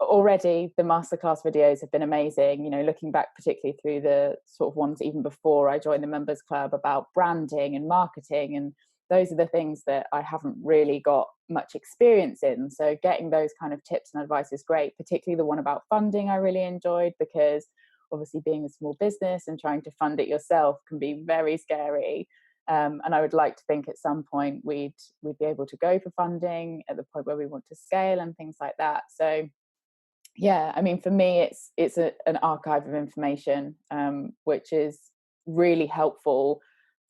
already the masterclass videos have been amazing, looking back particularly through the sort of ones even before I joined the members club about branding and marketing, and those are the things that I haven't really got much experience in. So getting those kind of tips and advice is great, particularly the one about funding I really enjoyed, because obviously being a small business and trying to fund it yourself can be very scary. And I would like to think at some point we'd be able to go for funding at the point where we want to scale and things like that. So yeah, I mean, for me, it's an archive of information, which is really helpful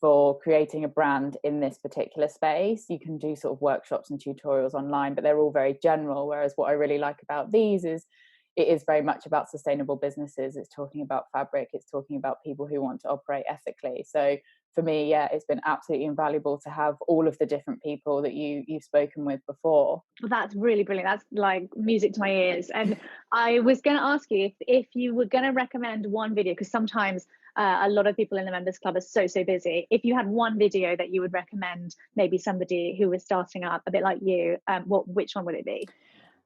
for creating a brand in this particular space. You can do sort of workshops and tutorials online, but they're all very general. Whereas what I really like about these is it is very much about sustainable businesses. It's talking about fabric. It's talking about people who want to operate ethically. So for me, yeah, it's been absolutely invaluable to have all of the different people that you've spoken with before. Well, that's really brilliant. That's like music to my ears. And I was going to ask you if you were going to recommend one video, because sometimes a lot of people in the members club are so busy. If you had one video that you would recommend, maybe somebody who was starting up a bit like you, which one would it be?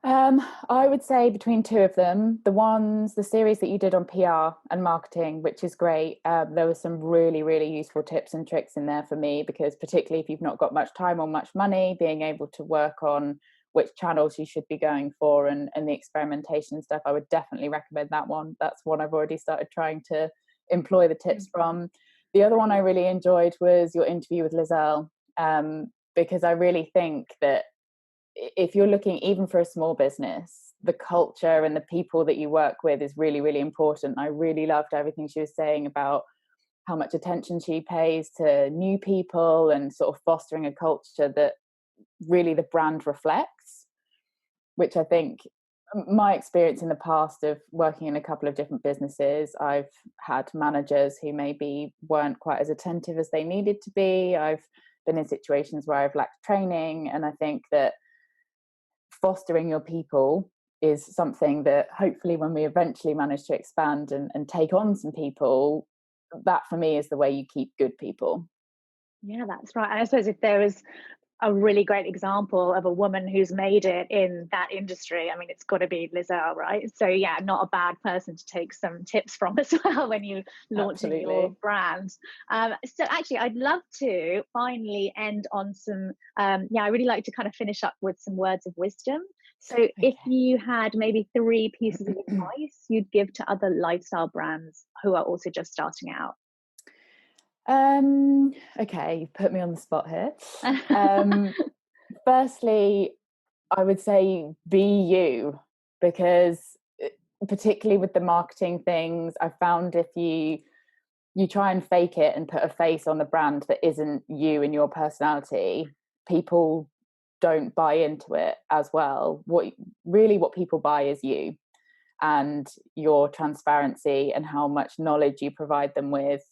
I would say between two of them, the series that you did on PR and marketing, which is great. There were some really useful tips and tricks in there for me, because particularly if you've not got much time or much money, being able to work on which channels you should be going for and the experimentation stuff, I would definitely recommend that one. That's one I've already started trying to employ the tips from. The other one I really enjoyed was your interview with Lizelle, because I really think that if you're looking even for a small business, the culture and the people that you work with is really important. I really loved everything she was saying about how much attention she pays to new people and sort of fostering a culture that really the brand reflects, which I think my experience in the past of working in a couple of different businesses, I've had managers who maybe weren't quite as attentive as they needed to be. I've been in situations where I've lacked training, and I think that fostering your people is something that hopefully when we eventually manage to expand and take on some people, that for me is the way you keep good people. Yeah, that's right. And I suppose if there is a really great example of a woman who's made it in that industry, I mean, it's got to be Lizelle, right? So yeah, not a bad person to take some tips from as well when you launching your brand. So actually, I'd love to finally end on some, I really like to kind of finish up with some words of wisdom. So if you had maybe 3 pieces of advice you'd give to other lifestyle brands who are also just starting out. Okay, you've put me on the spot here. Firstly, I would say be you, because particularly with the marketing things, I found if you try and fake it and put a face on the brand that isn't you and your personality, people don't buy into it as well. What people buy is you and your transparency and how much knowledge you provide them with.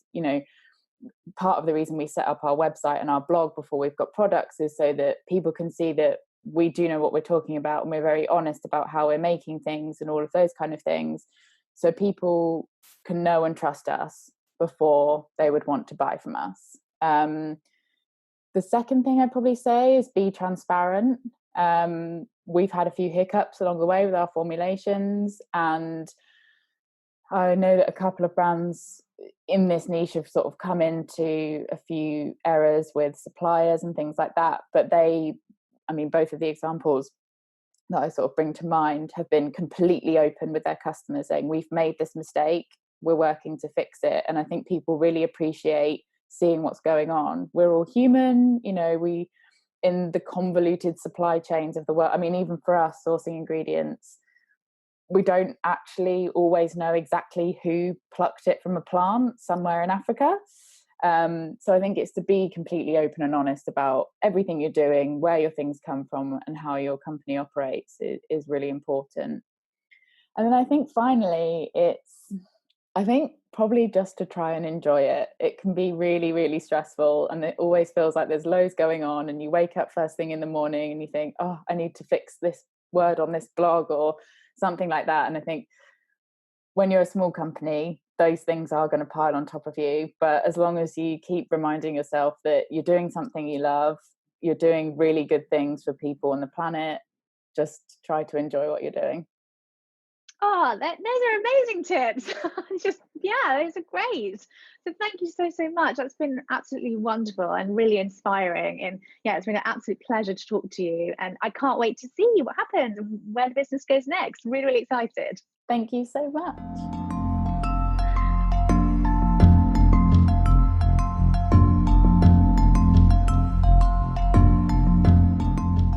Part of the reason we set up our website and our blog before we've got products is so that people can see that we do know what we're talking about, and we're very honest about how we're making things and all of those kind of things, so people can know and trust us before they would want to buy from us. The second thing I'd probably say is be transparent. We've had a few hiccups along the way with our formulations, and I know that a couple of brands in this niche have sort of come into a few errors with suppliers and things like that. But both of the examples that I sort of bring to mind have been completely open with their customers, saying, we've made this mistake, we're working to fix it. And I think people really appreciate seeing what's going on. We're all human, we in the convoluted supply chains of the world. I mean, even for us sourcing ingredients, we don't actually always know exactly who plucked it from a plant somewhere in Africa. So I think it's to be completely open and honest about everything you're doing, where your things come from, and how your company operates is really important. And then I think finally, probably just to try and enjoy it. It can be really stressful, and it always feels like there's loads going on, and you wake up first thing in the morning and you think, oh, I need to fix this word on this blog or something like that. And I think when you're a small company, those things are going to pile on top of you. But as long as you keep reminding yourself that you're doing something you love, you're doing really good things for people on the planet, just try to enjoy what you're doing. Oh, those are amazing tips. Just, yeah, those are great. So thank you so, so much. That's been absolutely wonderful and really inspiring. And yeah, it's been an absolute pleasure to talk to you. And I can't wait to see what happens and where the business goes next. Really, really excited. Thank you so much.